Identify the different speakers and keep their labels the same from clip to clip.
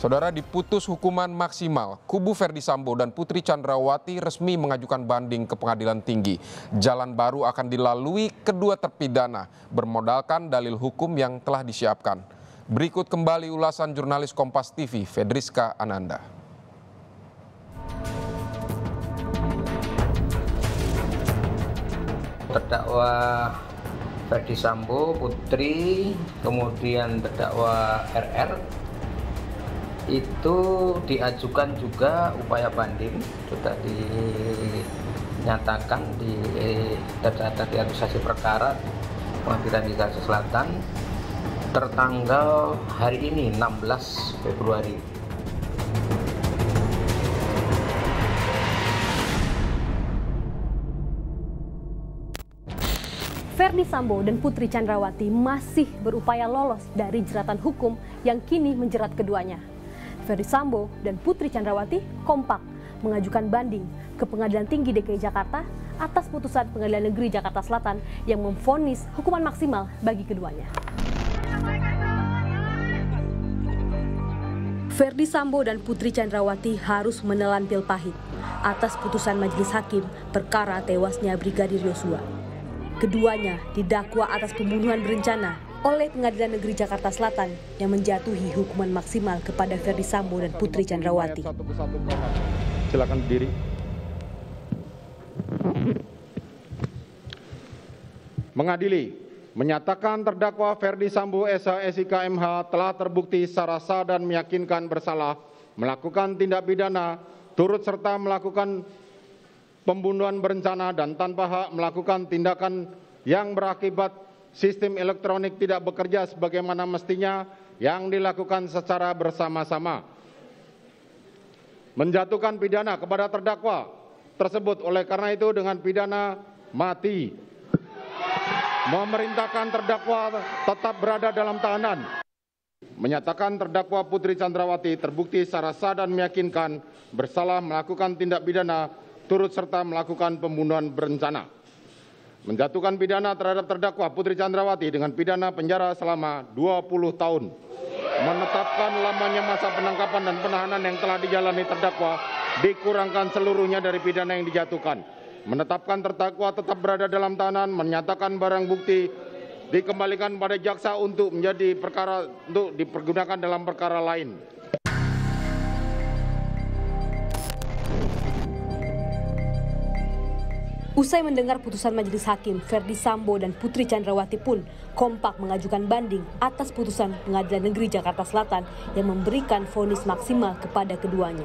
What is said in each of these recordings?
Speaker 1: Saudara, diputus hukuman maksimal, kubu Ferdy Sambo dan Putri Chandrawati resmi mengajukan banding ke Pengadilan Tinggi. Jalan baru akan dilalui kedua terpidana bermodalkan dalil hukum yang telah disiapkan. Berikut kembali ulasan jurnalis Kompas TV, Fedriska Ananda.
Speaker 2: Terdakwa Ferdy Sambo, Putri, kemudian terdakwa RR itu diajukan juga upaya banding, sudah dinyatakan tercatat di administrasi perkara Pengadilan Jakarta Selatan tertanggal hari ini 16 Februari.
Speaker 3: Ferdy Sambo dan Putri Chandrawati masih berupaya lolos dari jeratan hukum yang kini menjerat keduanya. Ferdy Sambo dan Putri Chandrawati kompak mengajukan banding ke Pengadilan Tinggi DKI Jakarta atas putusan Pengadilan Negeri Jakarta Selatan yang memvonis hukuman maksimal bagi keduanya. Ferdy Sambo dan Putri Chandrawati harus menelan pil pahit atas putusan majelis hakim perkara tewasnya Brigadir Yosua. Keduanya didakwa atas pembunuhan berencana oleh Pengadilan Negeri Jakarta Selatan yang menjatuhi hukuman maksimal kepada Ferdy Sambo dan Putri Chandrawati.
Speaker 4: Silakan berdiri. Mengadili, menyatakan terdakwa Ferdy Sambo SH SIK MH telah terbukti secara sah dan meyakinkan bersalah melakukan tindak pidana turut serta melakukan pembunuhan berencana dan tanpa hak melakukan tindakan yang berakibat sistem elektronik tidak bekerja sebagaimana mestinya yang dilakukan secara bersama-sama. Menjatuhkan pidana kepada terdakwa tersebut oleh karena itu dengan pidana mati. Memerintahkan terdakwa tetap berada dalam tahanan. Menyatakan terdakwa Putri Chandrawati terbukti secara sah dan meyakinkan bersalah melakukan tindak pidana turut serta melakukan pembunuhan berencana. Menjatuhkan pidana terhadap terdakwa Putri Chandrawati dengan pidana penjara selama 20 tahun. Menetapkan lamanya masa penangkapan dan penahanan yang telah dijalani terdakwa dikurangkan seluruhnya dari pidana yang dijatuhkan. Menetapkan terdakwa tetap berada dalam tahanan, menyatakan barang bukti dikembalikan pada jaksa untuk menjadi perkara untuk dipergunakan dalam perkara lain.
Speaker 3: Usai mendengar putusan majelis hakim, Ferdy Sambo dan Putri Chandrawati pun kompak mengajukan banding atas putusan Pengadilan Negeri Jakarta Selatan yang memberikan vonis maksimal kepada keduanya.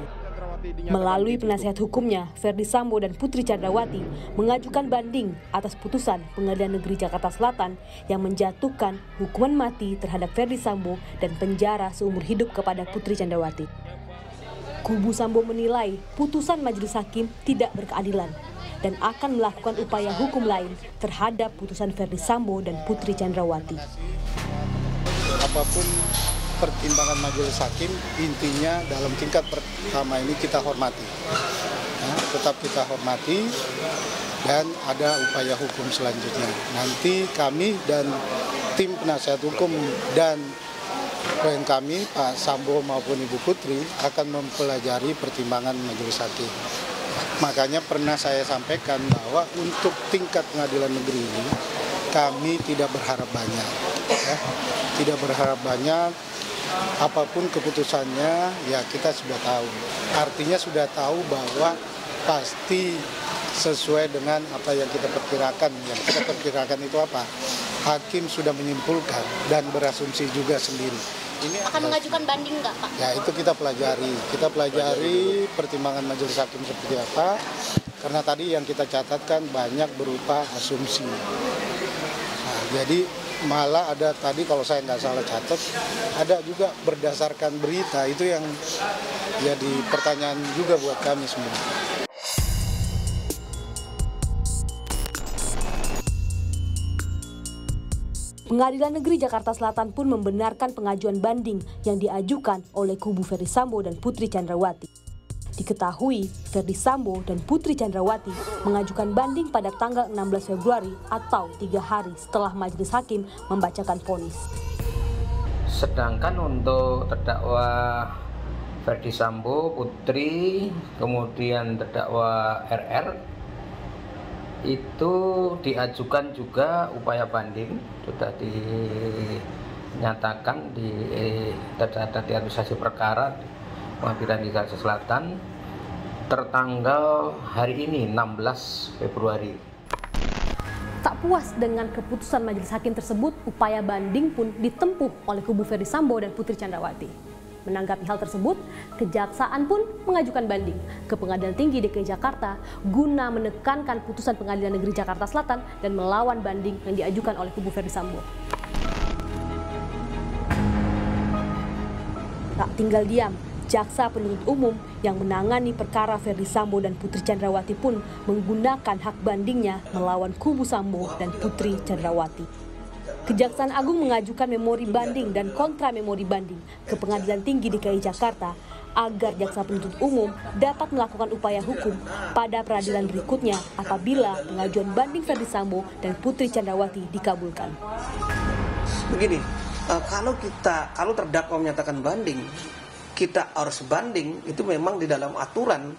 Speaker 3: Melalui penasihat hukumnya, Ferdy Sambo dan Putri Chandrawati mengajukan banding atas putusan Pengadilan Negeri Jakarta Selatan yang menjatuhkan hukuman mati terhadap Ferdy Sambo dan penjara seumur hidup kepada Putri Chandrawati. Kubu Sambo menilai putusan majelis hakim tidak berkeadilan dan akan melakukan upaya hukum lain terhadap putusan Ferdy Sambo dan Putri Chandrawati.
Speaker 5: Apapun pertimbangan majelis hakim, intinya dalam tingkat pertama ini kita hormati. Nah, tetap kita hormati dan ada upaya hukum selanjutnya. Nanti kami dan tim penasihat hukum dan klien kami, Pak Sambo maupun Ibu Putri, akan mempelajari pertimbangan majelis hakim. Makanya pernah saya sampaikan bahwa untuk tingkat pengadilan negeri ini kami tidak berharap banyak, ya. Tidak berharap banyak. Apapun keputusannya, ya kita sudah tahu. Artinya sudah tahu bahwa pasti sesuai dengan apa yang kita perkirakan. Yang kita perkirakan itu apa? Hakim sudah menyimpulkan dan berasumsi juga sendiri. Ini
Speaker 6: akan mengajukan banding nggak, Pak?
Speaker 5: Ya itu kita pelajari. Kita pelajari pertimbangan majelis hakim seperti apa. Karena tadi yang kita catatkan banyak berupa asumsi. Nah, jadi malah ada tadi kalau saya nggak salah catat, ada juga berdasarkan berita. Itu yang jadi pertanyaan juga buat kami semua.
Speaker 3: Pengadilan Negeri Jakarta Selatan pun membenarkan pengajuan banding yang diajukan oleh kubu Ferdy Sambo dan Putri Chandrawati. Diketahui, Ferdy Sambo dan Putri Chandrawati mengajukan banding pada tanggal 16 Februari atau 3 hari setelah majelis hakim membacakan vonis.
Speaker 2: Sedangkan untuk terdakwa Ferdi Sambo, Putri, kemudian terdakwa RR itu diajukan juga upaya banding, sudah dinyatakan tercatat di administrasi perkara Pengadilan Negeri Jakarta Selatan tertanggal hari ini 16 Februari.
Speaker 3: Tak puas dengan keputusan majelis hakim tersebut, upaya banding pun ditempuh oleh kubu Ferdi Sambo dan Putri Chandrawati. Menanggapi hal tersebut, Kejaksaan pun mengajukan banding ke Pengadilan Tinggi DKI Jakarta guna menekankan putusan Pengadilan Negeri Jakarta Selatan dan melawan banding yang diajukan oleh kubu Ferdi Sambo. Tak tinggal diam, Jaksa Penuntut Umum yang menangani perkara Ferdi Sambo dan Putri Chandrawati pun menggunakan hak bandingnya melawan kubu Sambo dan Putri Chandrawati. Kejaksaan Agung mengajukan memori banding dan kontra memori banding ke Pengadilan Tinggi DKI Jakarta agar Jaksa Penuntut Umum dapat melakukan upaya hukum pada peradilan berikutnya apabila pengajuan banding Ferdi Sambo dan Putri Chandrawati dikabulkan.
Speaker 6: Begini, kalau terdakwa menyatakan banding, kita harus banding, itu memang di dalam aturan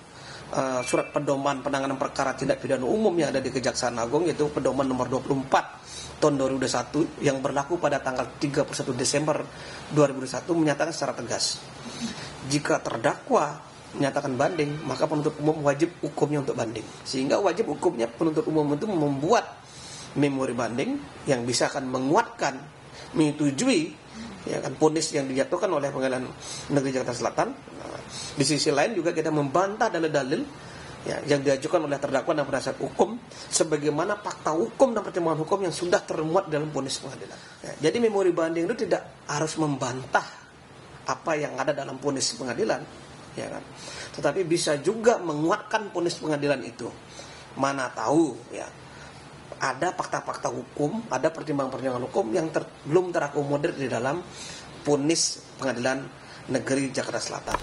Speaker 6: surat pedoman penanganan perkara tindak pidana umum yang ada di Kejaksaan Agung, yaitu pedoman nomor 24 tahun 2021 yang berlaku pada tanggal 31 Desember 2021 menyatakan secara tegas, jika terdakwa menyatakan banding, maka penuntut umum wajib hukumnya untuk banding. Sehingga wajib hukumnya penuntut umum itu membuat memori banding yang bisa akan menguatkan, menyetujui ya kan vonis yang dijatuhkan oleh Pengadilan Negeri Jakarta Selatan. Di sisi lain juga kita membantah dalil-dalil ya, yang diajukan oleh terdakwa dan penasihat hukum sebagaimana fakta hukum dan pertimbangan hukum yang sudah termuat dalam vonis pengadilan. Ya, jadi memori banding itu tidak harus membantah apa yang ada dalam vonis pengadilan, ya kan? Tetapi bisa juga menguatkan vonis pengadilan itu. Mana tahu ya, ada fakta-fakta hukum, ada pertimbangan-pertimbangan hukum yang belum terakomodir di dalam vonis Pengadilan Negeri Jakarta Selatan.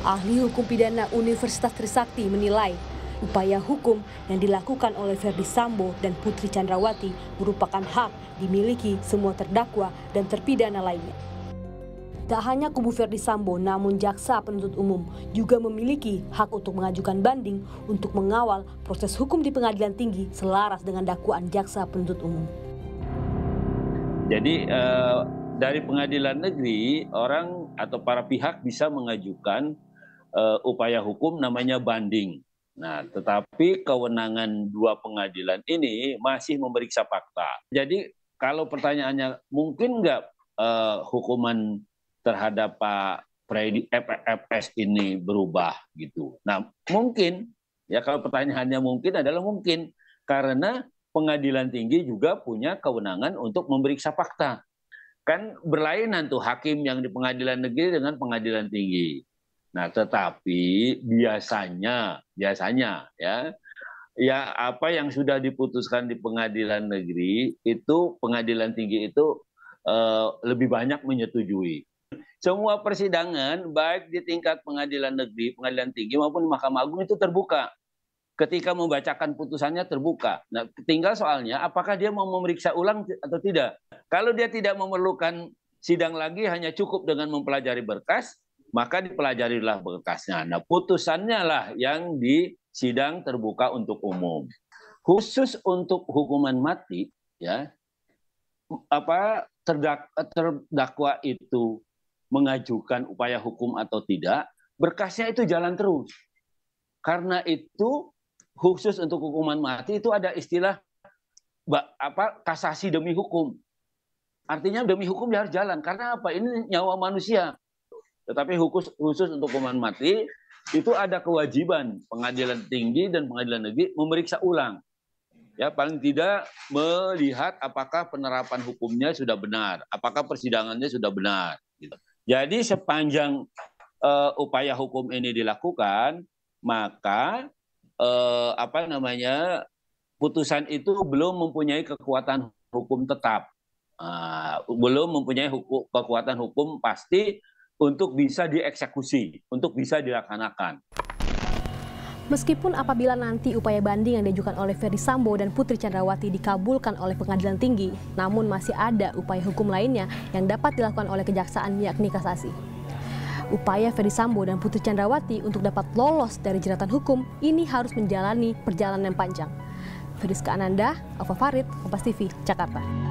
Speaker 3: Ahli Hukum Pidana Universitas Trisakti menilai upaya hukum yang dilakukan oleh Ferdi Sambo dan Putri Chandrawati merupakan hak dimiliki semua terdakwa dan terpidana lainnya. Tak hanya kubu Ferdi Sambo, namun Jaksa Penuntut Umum juga memiliki hak untuk mengajukan banding untuk mengawal proses hukum di Pengadilan Tinggi selaras dengan dakwaan Jaksa Penuntut Umum.
Speaker 7: Jadi dari pengadilan negeri, orang atau para pihak bisa mengajukan upaya hukum namanya banding. Nah, tetapi kewenangan dua pengadilan ini masih memeriksa fakta. Jadi kalau pertanyaannya mungkin nggak hukuman terhadap Pak FS ini berubah gitu. Nah, mungkin ya, kalau pertanyaannya mungkin adalah mungkin karena Pengadilan Tinggi juga punya kewenangan untuk memeriksa fakta. Kan berlainan tuh hakim yang di Pengadilan Negeri dengan Pengadilan Tinggi. Nah, tetapi biasanya ya apa yang sudah diputuskan di Pengadilan Negeri itu Pengadilan Tinggi itu lebih banyak menyetujui. Semua persidangan baik di tingkat Pengadilan Negeri, Pengadilan Tinggi maupun Mahkamah Agung itu terbuka. Ketika membacakan putusannya terbuka. Nah, tinggal soalnya apakah dia mau memeriksa ulang atau tidak. Kalau dia tidak memerlukan sidang lagi, hanya cukup dengan mempelajari berkas, maka dipelajarilah berkasnya. Nah, putusannya lah yang di sidang terbuka untuk umum. Khusus untuk hukuman mati, ya, terdakwa itu mengajukan upaya hukum atau tidak, berkasnya itu jalan terus. Karena itu khusus untuk hukuman mati itu ada istilah kasasi demi hukum. Artinya demi hukum dia harus jalan. Karena apa? Ini nyawa manusia. Tetapi khusus untuk hukuman mati itu ada kewajiban Pengadilan Tinggi dan Pengadilan Negeri memeriksa ulang. Ya, paling tidak melihat apakah penerapan hukumnya sudah benar, apakah persidangannya sudah benar. Gitu. Jadi sepanjang upaya hukum ini dilakukan, maka putusan itu belum mempunyai kekuatan hukum tetap, belum mempunyai kekuatan hukum pasti untuk bisa dieksekusi, untuk bisa dilaksanakan.
Speaker 3: Meskipun apabila nanti upaya banding yang diajukan oleh Ferdi Sambo dan Putri Chandrawati dikabulkan oleh Pengadilan Tinggi, namun masih ada upaya hukum lainnya yang dapat dilakukan oleh kejaksaan, yakni kasasi. Upaya Ferdi Sambo dan Putri Chandrawati untuk dapat lolos dari jeratan hukum ini harus menjalani perjalanan yang panjang. Feriska Ananda, Alfa Farid, Kompas TV, Jakarta.